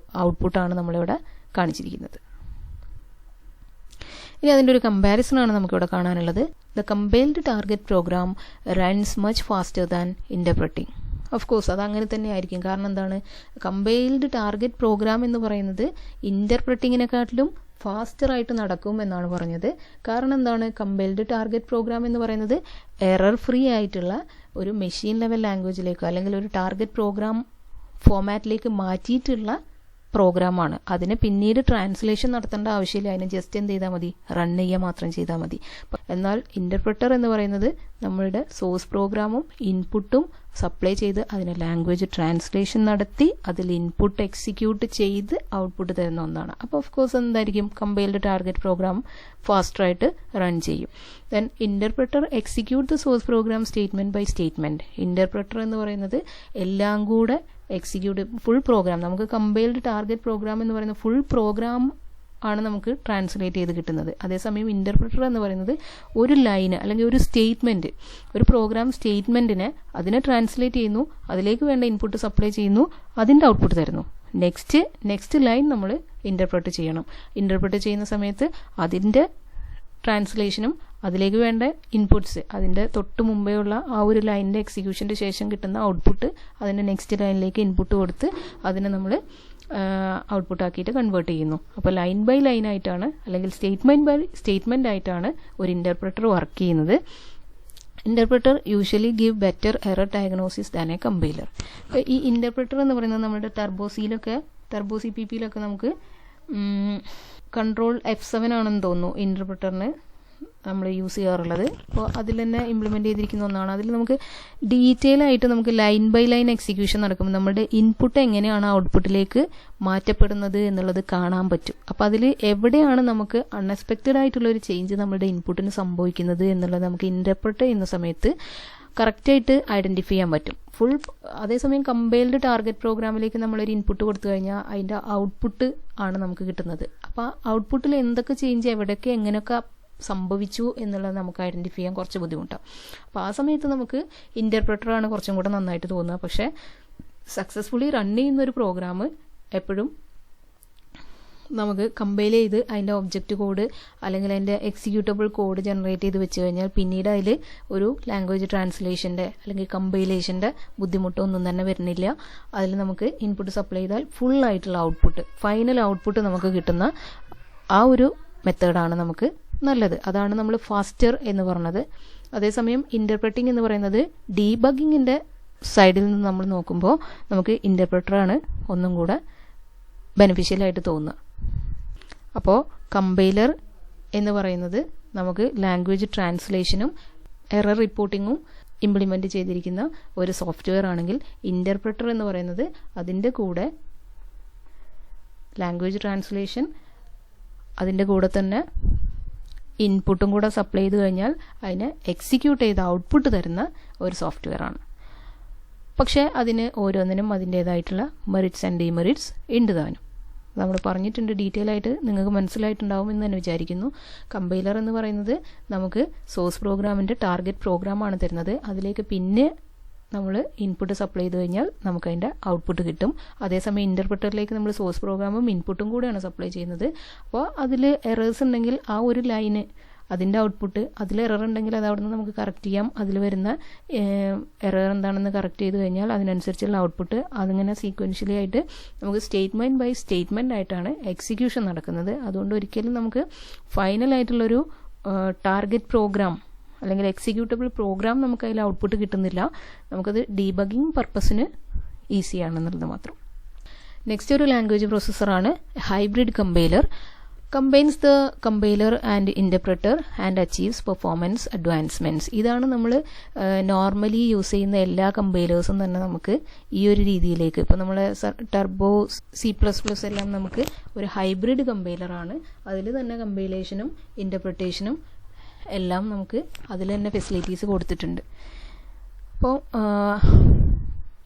A: ഔട്ട്പുട്ടാണ് നമ്മളിവിടെ കാണിച്ചിരിക്കുന്നത്. ഇനി അതിൻ്റെ ഒരു കമ്പാരിസൺ ആണ് നമുക്കിവിടെ കാണാനുള്ളത്. The compiled target program runs much faster than interpreting. Of course അത് അങ്ങനെ തന്നെ ആയിരിക്കും. കാരണം എന്താണ്, കമ്പൈൽഡ് ടാർഗറ്റ് പ്രോഗ്രാം എന്ന് പറയുന്നത് ഇൻ്റർപ്രറ്റിങ്ങിനെക്കാട്ടിലും ഫാസ്റ്ററായിട്ട് നടക്കും എന്നാണ് പറഞ്ഞത്. കാരണം എന്താണ്, കമ്പൈൽഡ് ടാർഗറ്റ് പ്രോഗ്രാം എന്ന് പറയുന്നത് എറർ ഫ്രീ ആയിട്ടുള്ള ഒരു മെഷീൻ ലെവൽ ലാംഗ്വേജിലേക്കോ അല്ലെങ്കിൽ ഒരു ടാർഗറ്റ് പ്രോഗ്രാം ഫോമാറ്റിലേക്ക് മാറ്റിയിട്ടുള്ള പ്രോഗ്രാമാണ്. അതിന് പിന്നീട് ട്രാൻസ്ലേഷൻ നടത്തേണ്ട ആവശ്യമില്ല. അതിന് ജസ്റ്റ് എന്ത് ചെയ്താൽ മതി, റൺ ചെയ്യുക മാത്രം ചെയ്താൽ മതി. എന്നാൽ ഇൻ്റർപ്രറ്റർ എന്ന് പറയുന്നത് നമ്മളുടെ സോഴ്സ് പ്രോഗ്രാമും ഇൻപുട്ടും സപ്ലൈ ചെയ്ത് അതിന് ലാംഗ്വേജ് ട്രാൻസ്ലേഷൻ നടത്തി അതിൽ ഇൻപുട്ട് എക്സിക്യൂട്ട് ചെയ്ത് ഔട്ട്പുട്ട് തരുന്ന ഒന്നാണ്. അപ്പോൾ ഓഫ് കോഴ്സ് എന്തായിരിക്കും, കമ്പൈൽഡ് ടാർഗറ്റ് പ്രോഗ്രാം ഫാസ്റ്ററായിട്ട് റൺ ചെയ്യും. Then interpreter execute the source program statement by statement. Interpreter എന്ന് പറയുന്നത് എല്ലാം കൂടെ എക്സിക്യൂട്ട് ഫുൾ പ്രോഗ്രാം, നമുക്ക് കമ്പൈൽഡ് ടാർഗറ്റ് പ്രോഗ്രാം എന്ന് പറയുന്ന ഫുൾ പ്രോഗ്രാം ആണ് നമുക്ക് ട്രാൻസ്ലേറ്റ് ചെയ്ത് കിട്ടുന്നത്. അതേസമയം ഇൻ്റർപ്രറ്റർ എന്ന് പറയുന്നത് ഒരു ലൈന് അല്ലെങ്കിൽ ഒരു സ്റ്റേറ്റ്മെൻറ്റ്, ഒരു പ്രോഗ്രാം സ്റ്റേറ്റ്മെൻറ്റിനെ അതിനെ ട്രാൻസ്ലേറ്റ് ചെയ്യുന്നു, അതിലേക്ക് വേണ്ട ഇൻപുട്ട് സപ്ലൈ ചെയ്യുന്നു, അതിൻ്റെ ഔട്ട്പുട്ട് തരുന്നു. നെക്സ്റ്റ് ലൈൻ നമ്മൾ ഇൻ്റർപ്രറ്റ് ചെയ്യണം. ഇൻ്റർപ്രറ്റ് ചെയ്യുന്ന സമയത്ത് അതിൻ്റെ ട്രാൻസ്ലേഷനും അതിലേക്ക് വേണ്ട ഇൻപുട്സ്, അതിൻ്റെ തൊട്ട് മുമ്പേ ഉള്ള ആ ഒരു ലൈനിൻ്റെ എക്സിക്യൂഷൻ്റെ ശേഷം കിട്ടുന്ന ഔട്ട്പുട്ട് അതിൻ്റെ നെക്സ്റ്റ് ലൈനിലേക്ക് ഇൻപുട്ട് കൊടുത്ത് അതിനെ നമ്മൾ ഔട്ട്പുട്ട് ആക്കിയിട്ട് കൺവേർട്ട് ചെയ്യുന്നു. അപ്പോൾ ലൈൻ ബൈ ലൈൻ ആയിട്ടാണ് അല്ലെങ്കിൽ സ്റ്റേറ്റ്മെൻറ്റ് ബൈ സ്റ്റേറ്റ്മെൻറ്റ് ആയിട്ടാണ് ഒരു ഇൻ്റർപ്രറ്റർ വർക്ക് ചെയ്യുന്നത്. Interpreter usually give better error diagnosis than A compiler. ഈ ഇൻ്റർപ്രറ്റർ എന്ന് പറയുന്നത് നമ്മുടെ ടർബോ CPP-ലൊക്കെ നമുക്ക് കൺട്രോൾ F7 ആണെന്ന് തോന്നുന്നു ഇൻ്റർപ്രറ്ററിന് നമ്മൾ യൂസ് ചെയ്യാറുള്ളത്. അപ്പോൾ അതിൽ തന്നെ ഇംപ്ലിമെൻറ്റ് ചെയ്തിരിക്കുന്ന ഒന്നാണ്. അതിൽ നമുക്ക് ഡീറ്റെയിൽ ആയിട്ട് നമുക്ക് ലൈൻ ബൈ ലൈൻ എക്സിക്യൂഷൻ നടക്കുമ്പോൾ നമ്മുടെ ഇൻപുട്ട് എങ്ങനെയാണ് ഔട്ട്പുട്ടിലേക്ക് മാറ്റപ്പെടുന്നത് എന്നുള്ളത് കാണാൻ പറ്റും. അപ്പോൾ അതിൽ എവിടെയാണ് നമുക്ക് അൺഎക്സ്പെക്റ്റഡ് ആയിട്ടുള്ളൊരു ചേഞ്ച് നമ്മുടെ ഇൻപുട്ടിന് സംഭവിക്കുന്നത് എന്നുള്ളത് നമുക്ക് ഇൻ്റർപ്രറ്റ് ചെയ്യുന്ന സമയത്ത് കറക്റ്റായിട്ട് ഐഡൻറ്റിഫൈ ചെയ്യാൻ പറ്റും. അതേസമയം കമ്പൈൽഡ് ടാർഗറ്റ് പ്രോഗ്രാമിലേക്ക് നമ്മളൊരു ഇൻപുട്ട് കൊടുത്തു കഴിഞ്ഞാൽ അതിൻ്റെ ഔട്ട്പുട്ട് ആണ് നമുക്ക് കിട്ടുന്നത്. അപ്പോൾ ആ ഔട്ട്പുട്ടിൽ എന്തൊക്കെ ചേഞ്ച് എവിടെയൊക്കെ എങ്ങനെയൊക്കെ സംഭവിച്ചു എന്നുള്ളത് നമുക്ക് ഐഡൻറ്റിഫൈ ചെയ്യാൻ കുറച്ച് ബുദ്ധിമുട്ടാണ്. അപ്പോൾ ആ സമയത്ത് നമുക്ക് ഇൻ്റർപ്രറ്ററാണ് കുറച്ചും കൂടെ നന്നായിട്ട് തോന്നുക. പക്ഷേ സക്സസ്ഫുള്ളി റൺ ചെയ്യുന്ന ഒരു പ്രോഗ്രാം എപ്പോഴും നമുക്ക് കമ്പൈൽ ചെയ്ത് അതിൻ്റെ ഒബ്ജക്റ്റ് കോഡ് അല്ലെങ്കിൽ അതിൻ്റെ എക്സിക്യൂട്ടബിൾ കോഡ് ജനറേറ്റ് ചെയ്ത് വെച്ച് കഴിഞ്ഞാൽ പിന്നീട് അതിൽ ഒരു ലാംഗ്വേജ് ട്രാൻസ്ലേഷൻ്റെ അല്ലെങ്കിൽ കമ്പൈലേഷൻ്റെ ബുദ്ധിമുട്ടൊന്നും തന്നെ വരുന്നില്ല. അതിൽ നമുക്ക് ഇൻപുട്ട് സപ്ലൈ ചെയ്താൽ ഫുൾ ആയിട്ടുള്ള ഔട്ട്പുട്ട്, ഫൈനൽ ഔട്ട്പുട്ട് നമുക്ക് കിട്ടുന്ന ആ ഒരു മെത്തേഡാണ് നമുക്ക് നല്ലത്. അതാണ് നമ്മൾ ഫാസ്റ്റർ എന്ന് പറഞ്ഞത്. അതേസമയം ഇൻ്റർപ്രറ്റിംഗ് എന്ന് പറയുന്നത് ഡീബഗിങ്ങിൻ്റെ സൈഡിൽ നിന്ന് നമ്മൾ നോക്കുമ്പോൾ നമുക്ക് ഇൻ്റർപ്രറ്ററാണ് ഒന്നും കൂടെ ബെനിഫിഷ്യലായിട്ട് തോന്നുക. അപ്പോൾ കമ്പൈലർ എന്ന് പറയുന്നത് നമുക്ക് ലാംഗ്വേജ് ട്രാൻസ്ലേഷനും എറർ റിപ്പോർട്ടിങ്ങും ഇംപ്ലിമെൻറ്റ് ചെയ്തിരിക്കുന്ന ഒരു സോഫ്റ്റ്വെയർ ആണെങ്കിൽ ഇൻ്റർപ്രറ്റർ എന്ന് പറയുന്നത് അതിൻ്റെ കൂടെ ലാംഗ്വേജ് ട്രാൻസ്ലേഷൻ അതിൻ്റെ കൂടെ തന്നെ ഇൻപുട്ടും കൂടെ സപ്ലൈ ചെയ്ത് കഴിഞ്ഞാൽ അതിനെ എക്സിക്യൂട്ട് ചെയ്ത് ഔട്ട്പുട്ട് തരുന്ന ഒരു സോഫ്റ്റ്വെയർ ആണ്. പക്ഷേ അതിന് ഓരോന്നിനും അതിൻ്റേതായിട്ടുള്ള മെറിറ്റ്സ് ആൻഡ് ഡിമെറിറ്റ്സ് ഉണ്ട് താനും. നമ്മൾ പറഞ്ഞിട്ടുണ്ട്, ഡീറ്റെയിൽ ആയിട്ട് നിങ്ങൾക്ക് മനസ്സിലായിട്ടുണ്ടാവും എന്ന് തന്നെ വിചാരിക്കുന്നു. കമ്പൈലർ എന്ന് പറയുന്നത് നമുക്ക് സോഴ്സ് പ്രോഗ്രാമിൻ്റെ ടാർഗറ്റ് പ്രോഗ്രാമാണ് തരുന്നത്. അതിലേക്ക് പിന്നെ നമ്മൾ ഇൻപുട്ട് സപ്ലൈ ചെയ്ത് കഴിഞ്ഞാൽ നമുക്ക് അതിൻ്റെ ഔട്ട്പുട്ട് കിട്ടും. അതേസമയം ഇൻ്റർപ്രറ്ററിലേക്ക് നമ്മൾ സോഴ്സ് പ്രോഗ്രാമും ഇൻപുട്ടും കൂടെയാണ് സപ്ലൈ ചെയ്യുന്നത്. അപ്പോൾ അതിൽ എറേഴ്സ് ഉണ്ടെങ്കിൽ ആ ഒരു ലൈന് അതിൻ്റെ ഔട്ട്പുട്ട്, അതിൽ എറർ ഉണ്ടെങ്കിൽ അത് അവിടെ നിന്ന് നമുക്ക് കറക്റ്റ് ചെയ്യാം. അതിൽ വരുന്ന എറർ എന്താണെന്ന് കറക്റ്റ് ചെയ്ത് കഴിഞ്ഞാൽ അതിനനുസരിച്ചുള്ള ഔട്ട്പുട്ട് അതിങ്ങനെ സീക്വൻഷ്യലി ആയിട്ട് നമുക്ക് സ്റ്റേറ്റ്മെൻറ്റ് ബൈ സ്റ്റേറ്റ്മെൻ്റ് ആയിട്ടാണ് എക്സിക്യൂഷൻ നടക്കുന്നത്. അതുകൊണ്ട് ഒരിക്കലും നമുക്ക് ഫൈനലായിട്ടുള്ളൊരു ടാർഗറ്റ് പ്രോഗ്രാം അല്ലെങ്കിൽ എക്സിക്യൂട്ടബിൾ പ്രോഗ്രാം നമുക്ക് അതിൽ ഔട്ട്പുട്ട് കിട്ടുന്നില്ല. നമുക്കത് ഡീബഗിങ് പർപ്പസിന് ഈസിയാണെന്നുള്ളത് മാത്രം. നെക്സ്റ്റ് ഒരു ലാംഗ്വേജ് പ്രോസസ്സറാണ് hybrid compiler. Combines the compiler and interpreter and achieves performance advancements. ഇതാണ് നമ്മൾ നോർമലി യൂസ് ചെയ്യുന്ന എല്ലാ കമ്പൈലേഴ്സും തന്നെ നമുക്ക് ഈ ഒരു രീതിയിലേക്ക്, ഇപ്പോൾ നമ്മൾ ടർബോ C++ എല്ലാം നമുക്ക് ഒരു ഹൈബ്രിഡ് കമ്പൈലറാണ്. അതിൽ തന്നെ കമ്പൈലേഷനും ഇൻ്റർപ്രിട്ടേഷനും എല്ലാം നമുക്ക് അതിൽ തന്നെ ഫെസിലിറ്റീസ് കൊടുത്തിട്ടുണ്ട്. അപ്പോൾ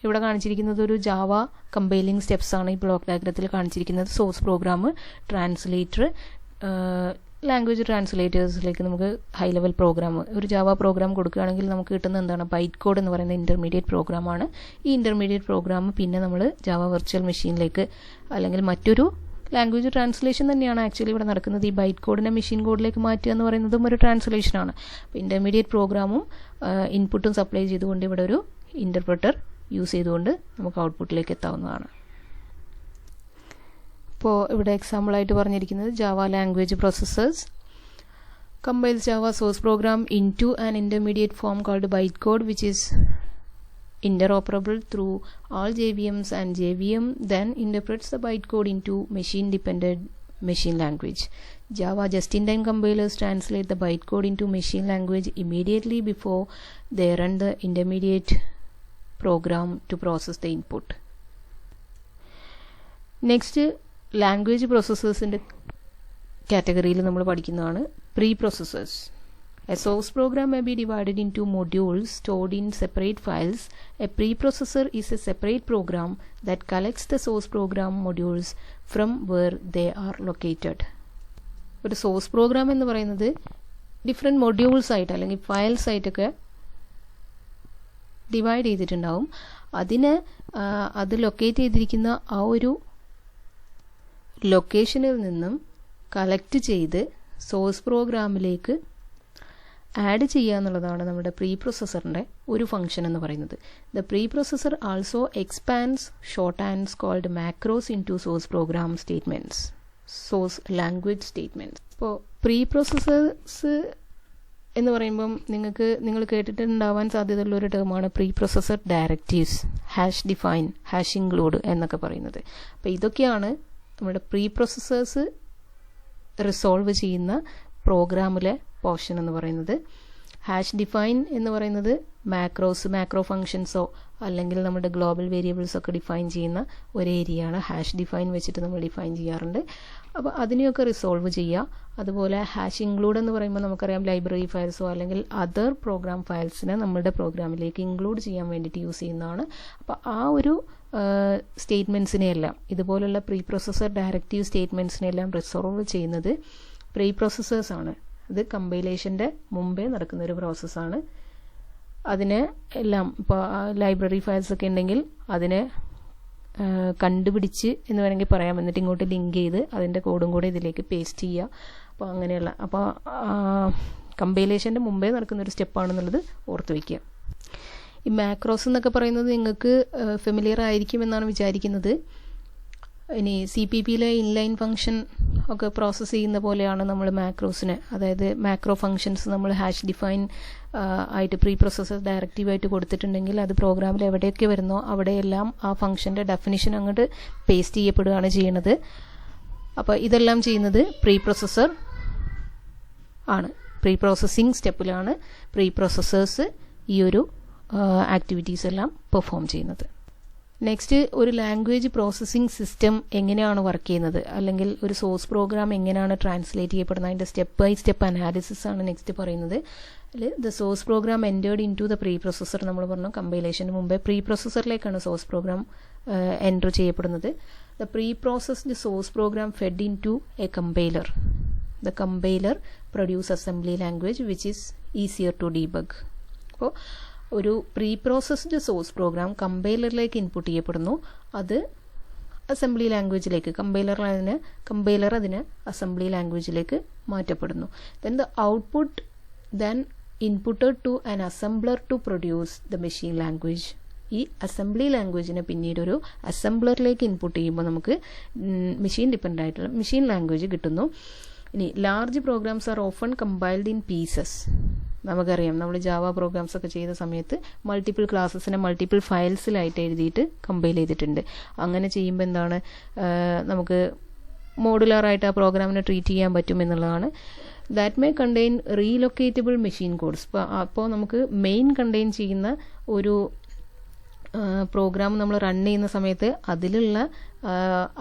A: ഇവിടെ കാണിച്ചിരിക്കുന്നത് ഒരു ജാവ കമ്പൈലിംഗ് സ്റ്റെപ്സ് ആണ്. ഈ ബ്ലോക്ക് ഡയഗ്രത്തിൽ കാണിച്ചിരിക്കുന്നത് സോഴ്സ് പ്രോഗ്രാം, ട്രാൻസ്ലേറ്റർ, ലാംഗ്വേജ് ട്രാൻസ്ലേറ്റേഴ്സിലേക്ക് നമുക്ക് ഹൈ ലെവൽ പ്രോഗ്രാം, ഒരു ജാവ പ്രോഗ്രാം കൊടുക്കുകയാണെങ്കിൽ നമുക്ക് കിട്ടുന്ന എന്താണ്, ബൈറ്റ് കോഡ് എന്ന് പറയുന്ന ഇൻ്റർമീഡിയറ്റ് പ്രോഗ്രാമാണ്. ഈ ഇൻ്റർമീഡിയറ്റ് പ്രോഗ്രാം പിന്നെ നമ്മൾ ജാവ വെർച്വൽ മെഷീനിലേക്ക് അല്ലെങ്കിൽ മറ്റൊരു ലാംഗ്വേജ് ട്രാൻസ്ലേഷൻ തന്നെയാണ് ആക്ച്വലി ഇവിടെ നടക്കുന്നത്. ഈ ബൈറ്റ് കോഡിനെ മെഷീൻ കോഡിലേക്ക് മാറ്റുക എന്ന് പറയുന്നതും ഒരു ട്രാൻസ്ലേഷനാണ്. അപ്പോൾ ഇൻ്റർമീഡിയറ്റ് പ്രോഗ്രാമും ഇൻപുട്ടും സപ്ലൈ ചെയ്തുകൊണ്ട് ഇവിടെ ഒരു ഇൻ്റർപ്രറ്റർ യൂസ് ചെയ്തുകൊണ്ട് നമുക്ക് ഔട്ട്പുട്ടിലേക്ക് എത്താവുന്നതാണ്. ഇപ്പോൾ ഇവിടെ എക്സാമ്പിളായിട്ട് പറഞ്ഞിരിക്കുന്നത് Java language processors compiles Java source program into an intermediate form called bytecode, which is interoperable through all JVMs and JVM then interprets the bytecode into machine-dependent machine language. Java just-in-time compilers translate the bytecode into machine language immediately before they run the intermediate program to process the input. Next, language processors in the കാറ്റഗറിയിൽ നമ്മൾ പഠിക്കുന്നതാണ് preprocessors. A source program may be divided into modules stored in separate files. A preprocessor is a separate program that collects the source program modules from where they are located. ഒരു source program എന്ന് പറയുന്നത് different modules ആയിട്ട് അല്ലെങ്കിൽ files ആയിട്ടൊക്കെ divide ചെയ്തിട്ടുണ്ടാവും. അത് locate ചെയ്തിരിക്കുന്ന ആ ഒരു ലൊക്കേഷനിൽ നിന്നും കളക്ട് ചെയ്ത് സോഴ്സ് പ്രോഗ്രാമിലേക്ക് ആഡ് ചെയ്യുക എന്നുള്ളതാണ് നമ്മുടെ പ്രീ പ്രോസസ്സറിൻ്റെ ഒരു ഫംഗ്ഷൻ എന്ന് പറയുന്നത്. The preprocessor also expands shorthands called macros into source program statements, source language statements. ഇപ്പോൾ പ്രീ പ്രോസസ്സേഴ്സ് എന്ന് പറയുമ്പം നിങ്ങൾ കേട്ടിട്ടുണ്ടാവാൻ സാധ്യതയുള്ള ഒരു ടേമാണ് preprocessor directives, hash define, hash include എന്നൊക്കെ പറയുന്നത്. അപ്പോൾ ഇതൊക്കെയാണ് നമ്മുടെ പ്രീ പ്രോസസ്സേഴ്സ് റിസോൾവ് ചെയ്യുന്ന പ്രോഗ്രാമിലെ പോർഷൻ എന്ന് പറയുന്നത്. ഹാഷ് ഡിഫൈൻ എന്ന് പറയുന്നത് മാക്രോ ഫങ്ഷൻസോ അല്ലെങ്കിൽ നമ്മുടെ ഗ്ലോബൽ വേരിയബിൾസോ ഒക്കെ ഡിഫൈൻ ചെയ്യുന്ന ഒരു ഏരിയയാണ്. ഹാഷ് ഡിഫൈൻ വെച്ചിട്ട് നമ്മൾ ഡിഫൈൻ ചെയ്യാറുണ്ട്. അപ്പോൾ അതിനെയൊക്കെ റിസോൾവ് ചെയ്യുക. അതുപോലെ ഹാഷ് ഇൻക്ലൂഡ് എന്ന് പറയുമ്പോൾ നമുക്കറിയാം ലൈബ്രറി ഫയൽസോ അല്ലെങ്കിൽ അതർ പ്രോഗ്രാം ഫയൽസിനെ നമ്മുടെ പ്രോഗ്രാമിലേക്ക് ഇൻക്ലൂഡ് ചെയ്യാൻ വേണ്ടിയിട്ട് യൂസ് ചെയ്യുന്നതാണ്. അപ്പോൾ ആ ഒരു സ്റ്റേറ്റ്മെൻറ്റ്സിനെയെല്ലാം ഇതുപോലുള്ള പ്രീ പ്രോസസ്സർ ഡയറക്റ്റീവ് സ്റ്റേറ്റ്മെൻറ്റ്സിനെല്ലാം റിസോൾവ് ചെയ്യുന്നത് പ്രീ പ്രോസസ്സേഴ്സാണ്. ഇത് കമ്പൈലേഷൻ്റെ മുമ്പേ നടക്കുന്ന ഒരു പ്രോസസ്സാണ്. അതിനെ എല്ലാം ഇപ്പോൾ ലൈബ്രറി ഫയൽസ് ഒക്കെ ഉണ്ടെങ്കിൽ അതിനെ കണ്ടുപിടിച്ച് എന്ന് വേണമെങ്കിൽ പറയാം, എന്നിട്ട് ഇങ്ങോട്ട് ലിങ്ക് ചെയ്ത് അതിൻ്റെ കോഡും കൂടെ ഇതിലേക്ക് പേസ്റ്റ് ചെയ്യുക. അപ്പോൾ അങ്ങനെയുള്ള കമ്പൈലേഷൻ്റെ മുമ്പേ നടക്കുന്നൊരു സ്റ്റെപ്പാണെന്നുള്ളത് ഓർത്ത് വയ്ക്കുക. ഈ മാക്രോസ് എന്നൊക്കെ പറയുന്നത് നിങ്ങൾക്ക് ഫെമിലിയർ ആയിരിക്കുമെന്നാണ് വിചാരിക്കുന്നത്. ഇനി CPPയിലെ ഇൻലൈൻ ഫംഗ്ഷൻ ഒക്കെ പ്രോസസ്സ് ചെയ്യുന്ന പോലെയാണ് നമ്മൾ മാക്രോസിനെ, അതായത് മാക്രോ ഫംഗ്ഷൻസ് നമ്മൾ ഹാഷ് ഡിഫൈൻ ആയിട്ട് പ്രീ പ്രോസസ്സർ ഡയറക്റ്റീവായിട്ട് കൊടുത്തിട്ടുണ്ടെങ്കിൽ അത് പ്രോഗ്രാമിൽ എവിടെയൊക്കെ വരുന്നോ അവിടെയെല്ലാം ആ ഫംഗ്ഷൻ്റെ ഡെഫിനിഷൻ അങ്ങോട്ട് പേസ്റ്റ് ചെയ്യപ്പെടുകയാണ് ചെയ്യുന്നത്. അപ്പോൾ ഇതെല്ലാം ചെയ്യുന്നത് പ്രീ പ്രോസസ്സർ ആണ്. പ്രീ പ്രോസസ്സിംഗ് സ്റ്റെപ്പിലാണ് പ്രീ പ്രോസസ്സേഴ്സ് ഈ ഒരു ആക്ടിവിറ്റീസ് എല്ലാം പെർഫോം ചെയ്യുന്നത്. നെക്സ്റ്റ്, ഒരു ലാംഗ്വേജ് പ്രോസസ്സിംഗ് സിസ്റ്റം എങ്ങനെയാണ് വർക്ക് ചെയ്യുന്നത്, അല്ലെങ്കിൽ ഒരു സോഴ്സ് പ്രോഗ്രാം എങ്ങനെയാണ് ട്രാൻസ്ലേറ്റ് ചെയ്യപ്പെടുന്നത്, അതിൻ്റെ സ്റ്റെപ്പ് ബൈ സ്റ്റെപ്പ് അനാലിസിസ് ആണ് നെക്സ്റ്റ് പറയുന്നത്. അതിൽ the source program entered into the preprocessor. നമ്മൾ പറഞ്ഞു കമ്പൈലേഷന് മുമ്പേ പ്രീ പ്രോസസ്സറിലേക്കാണ് സോഴ്സ് പ്രോഗ്രാം എൻറ്റർ ചെയ്യപ്പെടുന്നത്. The preprocessed source program fed into A compiler. The compiler produce assembly language which is easier to debug. അപ്പോൾ ഒരു preprocessed source program കമ്പൈലറിലേക്ക് ഇൻപുട്ട് ചെയ്യപ്പെടുന്നു. അത് അസംബ്ലി ലാംഗ്വേജിലേക്ക് കമ്പൈലർ അതിനെ അസംബ്ലി ലാംഗ്വേജിലേക്ക് മാറ്റപ്പെടുന്നു. Then the output then inputted to an assembler to produce the machine language. ഈ അസംബ്ലി ലാംഗ്വേജിനെ പിന്നീട് ഒരു അസംബ്ലറിലേക്ക് ഇൻപുട്ട് ചെയ്യുമ്പോൾ നമുക്ക് മെഷീൻ ഡിപ്പെൻഡൻ്റ് ആയിട്ടുള്ള മെഷീൻ ലാംഗ്വേജ് കിട്ടുന്നു. ഇനി large programs are often compiled in pieces. നമുക്കറിയാം, നമ്മൾ ജാവ പ്രോഗ്രാംസ് ഒക്കെ ചെയ്ത സമയത്ത് മൾട്ടിപ്പിൾ ക്ലാസ്സസിനെ മൾട്ടിപ്പിൾ ഫയൽസിലായിട്ട് എഴുതിയിട്ട് കമ്പൈൽ ചെയ്തിട്ടുണ്ട്. അങ്ങനെ ചെയ്യുമ്പോൾ എന്താണ്, നമുക്ക് മോഡുലാറായിട്ട് ആ പ്രോഗ്രാമിനെ ട്രീറ്റ് ചെയ്യാൻ പറ്റും എന്നുള്ളതാണ്. That may contain relocatable machine codes. അപ്പോൾ നമുക്ക് മെയിൻ കണ്ടെയ്ൻ ചെയ്യുന്ന ഒരു പ്രോഗ്രാം നമ്മൾ റൺ ചെയ്യുന്ന സമയത്ത് അതിലുള്ള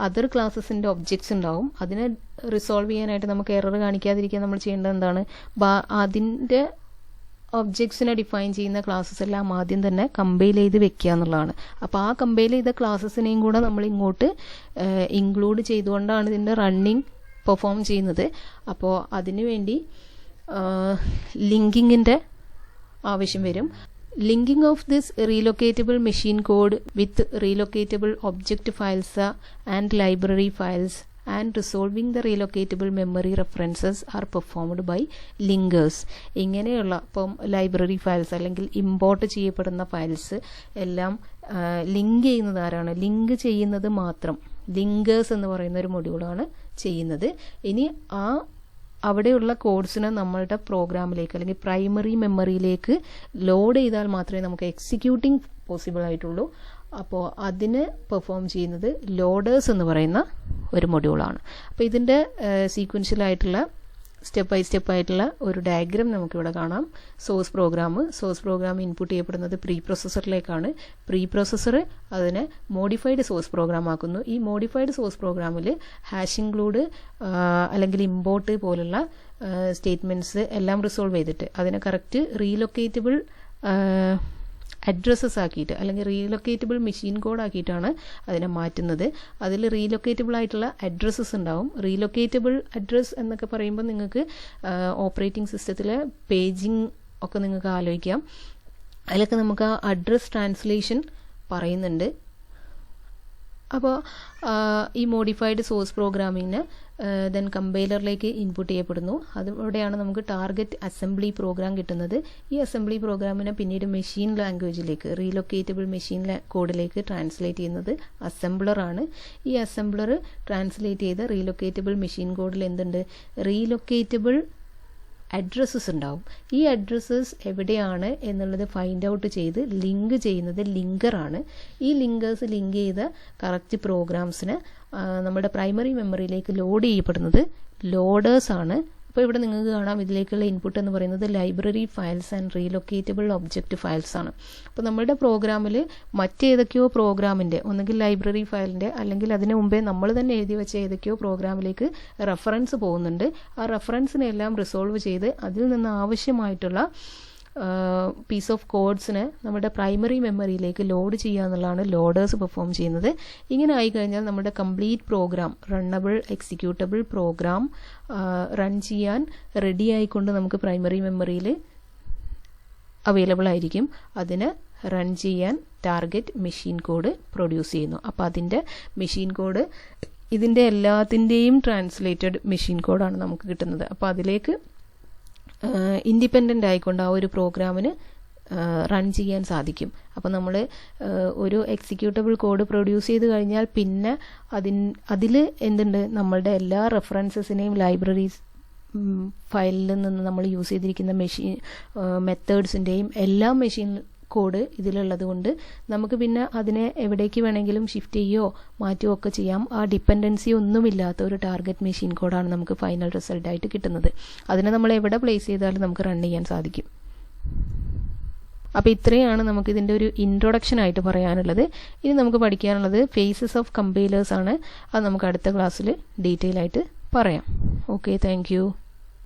A: അതർ ക്ലാസ്സസിൻ്റെ ഒബ്ജക്ട്സ് ഉണ്ടാവും. അതിനെ റിസോൾവ് ചെയ്യാനായിട്ട് നമുക്ക് എറർ കാണിക്കാതിരിക്കാൻ നമ്മൾ ചെയ്യേണ്ടത് എന്താണ്, അതിൻ്റെ ഒബ്ജക്ട്സിനെ ഡിഫൈൻ ചെയ്യുന്ന ക്ലാസ്സസ് എല്ലാം ആദ്യം തന്നെ കമ്പൈൽ ചെയ്ത് വെക്കുക എന്നുള്ളതാണ്. അപ്പോൾ ആ കമ്പൈൽ ചെയ്ത ക്ലാസ്സസിനെയും കൂടെ നമ്മൾ ഇങ്ങോട്ട് ഇൻക്ലൂഡ് ചെയ്തുകൊണ്ടാണ് ഇതിൻ്റെ റണ്ണിങ് പെർഫോം ചെയ്യുന്നത്. അപ്പോൾ അതിനു വേണ്ടി ലിങ്കിങ്ങിൻ്റെ ആവശ്യം വരും. Linking of this relocatable machine code with relocatable object files and library files and resolving the relocatable memory references are performed by linkers. ഇങ്ങനെയുള്ള ഇപ്പം ലൈബ്രറി ഫയൽസ് അല്ലെങ്കിൽ ഇമ്പോർട്ട് ചെയ്യപ്പെടുന്ന ഫയൽസ് എല്ലാം ലിങ്ക് ചെയ്യുന്നത് ആരാണ്? ലിങ്ക് ചെയ്യുന്നത് മാത്രം ലിങ്കേഴ്സ് എന്ന് പറയുന്ന ഒരു മൊഡ്യൂളാണ് ചെയ്യുന്നത്. ഇനി അവിടെയുള്ള കോഡ്സിനെ നമ്മളുടെ പ്രോഗ്രാമിലേക്ക് അല്ലെങ്കിൽ പ്രൈമറി മെമ്മറിയിലേക്ക് ലോഡ് ചെയ്താൽ മാത്രമേ നമുക്ക് എക്സിക്യൂട്ടിംഗ് പോസിബിൾ ആയിട്ടുള്ളൂ. അപ്പോൾ അതിന് പെർഫോം ചെയ്യുന്നത് ലോഡേഴ്സ് എന്ന് പറയുന്ന ഒരു മൊഡ്യൂളാണ്. അപ്പോൾ ഇതിൻ്റെ സീക്വൻഷ്യലായിട്ടുള്ള സ്റ്റെപ്പ് ബൈ സ്റ്റെപ്പ് ആയിട്ടുള്ള ഒരു ഡയഗ്രാം നമുക്കിവിടെ കാണാം. സോഴ്സ് പ്രോഗ്രാം ഇൻപുട്ട് ചെയ്യപ്പെടുന്നത് പ്രീ പ്രോസസ്സറിലേക്കാണ്. പ്രീ പ്രോസസ്സർ അതിനെ മോഡിഫൈഡ് സോഴ്സ് പ്രോഗ്രാം ആക്കുന്നു. ഈ മോഡിഫൈഡ് സോഴ്സ് പ്രോഗ്രാമിൽ ഹാഷ് ഇൻക്ലൂഡ് അല്ലെങ്കിൽ ഇമ്പോർട്ട് പോലുള്ള സ്റ്റേറ്റ്മെൻറ്റ്സ് എല്ലാം റിസോൾവ് ചെയ്തിട്ട് അതിനെ കറക്റ്റ് റീലൊക്കേറ്റബിൾ അഡ്രസ്സസ് ആക്കിയിട്ട് അല്ലെങ്കിൽ റീലൊക്കേറ്റബിൾ മെഷീൻ കോഡ് ആക്കിയിട്ടാണ് അതിനെ മാറ്റുന്നത്. അതിൽ റീലൊക്കേറ്റബിൾ ആയിട്ടുള്ള അഡ്രസ്സസ് ഉണ്ടാവും. റീലൊക്കേറ്റബിൾ അഡ്രസ്സ് എന്നൊക്കെ പറയുമ്പോൾ നിങ്ങൾക്ക് ഓപ്പറേറ്റിംഗ് സിസ്റ്റത്തിലെ പേജിങ് ഒക്കെ നിങ്ങൾക്ക് ആലോചിക്കാം. അതിലൊക്കെ നമുക്ക് ആ അഡ്രസ് ട്രാൻസ്ലേഷൻ പറയുന്നുണ്ട്. അപ്പോൾ ഈ മോഡിഫൈഡ് സോഴ്സ് പ്രോഗ്രാമിങ്ങിന് ദെൻ കമ്പൈലറിലേക്ക് ഇൻപുട്ട് ചെയ്യപ്പെടുന്നു. അതിലൂടെയാണ് നമുക്ക് ടാർഗറ്റ് അസംബ്ലി പ്രോഗ്രാം കിട്ടുന്നത്. ഈ അസംബ്ലി പ്രോഗ്രാമിനെ പിന്നീട് മെഷീൻ ലാംഗ്വേജിലേക്ക് റീലൊക്കേറ്റബിൾ മെഷീൻ കോഡിലേക്ക് ട്രാൻസ്ലേറ്റ് ചെയ്യുന്നത് അസംബ്ലറാണ്. ഈ അസംബ്ലർ ട്രാൻസ്ലേറ്റ് ചെയ്ത റീലൊക്കേറ്റബിൾ മെഷീൻ കോഡിൽ എന്തുണ്ട്? റീലൊക്കേറ്റബിൾ അഡ്രസ്സസ് ഉണ്ടാവും. ഈ അഡ്രസ്സസ് എവിടെയാണ് എന്നുള്ളത് ഫൈൻഡ് ഔട്ട് ചെയ്ത് ലിങ്ക് ചെയ്യുന്നത് ലിങ്കറാണ്. ഈ ലിങ്കേഴ്സ് ലിങ്ക് ചെയ്ത കറക്റ്റ് പ്രോഗ്രാംസിന് നമ്മുടെ പ്രൈമറി മെമ്മറിയിലേക്ക് ലോഡ് ചെയ്യപ്പെടുന്നത് ലോഡേഴ്സ് ആണ്. അപ്പോൾ ഇവിടെ നിങ്ങൾക്ക് കാണാം ഇതിലേക്കുള്ള ഇൻപുട്ട് എന്ന് പറയുന്നത് library files and relocatable object files ആണ്. അപ്പോൾ നമ്മുടെ പ്രോഗ്രാമിൽ മറ്റേതൊക്കെയോ പ്രോഗ്രാമിൻ്റെ ഒന്നുകിൽ ലൈബ്രറി ഫയലിൻ്റെ അല്ലെങ്കിൽ അതിന് മുമ്പേ നമ്മൾ തന്നെ എഴുതി വെച്ച ഏതൊക്കെയോ പ്രോഗ്രാമിലേക്ക് റെഫറൻസ് പോകുന്നുണ്ട്. ആ റെഫറൻസിനെല്ലാം റിസോൾവ് ചെയ്ത് അതിൽ നിന്ന് ആവശ്യമായിട്ടുള്ള പീസ് ഓഫ് കോഡ്സിനെ നമ്മുടെ പ്രൈമറി മെമ്മറിയിലേക്ക് ലോഡ് ചെയ്യുക എന്നുള്ളതാണ് ലോഡേഴ്സ് പെർഫോം ചെയ്യുന്നത്. ഇങ്ങനെ ആയിക്കഴിഞ്ഞാൽ നമ്മുടെ complete program runnable executable program run ചെയ്യാൻ റെഡി ആയിക്കൊണ്ട് നമുക്ക് പ്രൈമറി മെമ്മറിയിൽ അവൈലബിൾ ആയിരിക്കും. അതിന് റൺ ചെയ്യാൻ ടാർഗറ്റ് മെഷീൻ കോഡ് പ്രൊഡ്യൂസ് ചെയ്യുന്നു. അപ്പോൾ അതിൻ്റെ മെഷീൻ കോഡ് ഇതിൻ്റെ എല്ലാത്തിൻ്റെയും ട്രാൻസ്ലേറ്റഡ് മെഷീൻ കോഡാണ് നമുക്ക് കിട്ടുന്നത്. അപ്പോൾ അതിലേക്ക് ഇൻഡിപെൻഡൻ്റ് ആയിക്കൊണ്ട് ആ ഒരു പ്രോഗ്രാമിന് റൺ ചെയ്യാൻ സാധിക്കും. അപ്പോൾ നമ്മൾ ഒരു എക്സിക്യൂട്ടബിൾ കോഡ് പ്രൊഡ്യൂസ് ചെയ്ത് കഴിഞ്ഞാൽ പിന്നെ അതിൽ എന്തുണ്ട്? നമ്മളുടെ എല്ലാ റെഫറൻസസിനെയും ലൈബ്രറീസ് ഫയലിൽ നിന്ന് നമ്മൾ യൂസ് ചെയ്തിരിക്കുന്ന മെത്തേഡ്സിൻ്റെയും എല്ലാ മെഷീൻ കോഡ് ഇതിലുള്ളത് കൊണ്ട് നമുക്ക് പിന്നെ അതിനെ എവിടേക്ക് വേണമെങ്കിലും ഷിഫ്റ്റ് ചെയ്യുകയോ മാറ്റുകയോ ഒക്കെ ചെയ്യാം. ആ ഡിപ്പെൻഡൻസി ഒന്നുമില്ലാത്ത ഒരു ടാർഗറ്റ് മെഷീൻ കോഡാണ് നമുക്ക് ഫൈനൽ റിസൾട്ടായിട്ട് കിട്ടുന്നത്. അതിനെ നമ്മൾ എവിടെ പ്ലേസ് ചെയ്താലും നമുക്ക് റൺ ചെയ്യാൻ സാധിക്കും. അപ്പോൾ ഇത്രയാണ് നമുക്ക് ഇതിൻ്റെ ഒരു ഇൻട്രൊഡക്ഷൻ ആയിട്ട് പറയാനുള്ളത്. ഇനി നമുക്ക് പഠിക്കാനുള്ളത് ഫേസസ് ഓഫ് കമ്പൈലേഴ്സ് ആണ്. അത് നമുക്ക് അടുത്ത ക്ലാസ്സിൽ ഡീറ്റെയിൽ ആയിട്ട് പറയാം. Okay, thank you.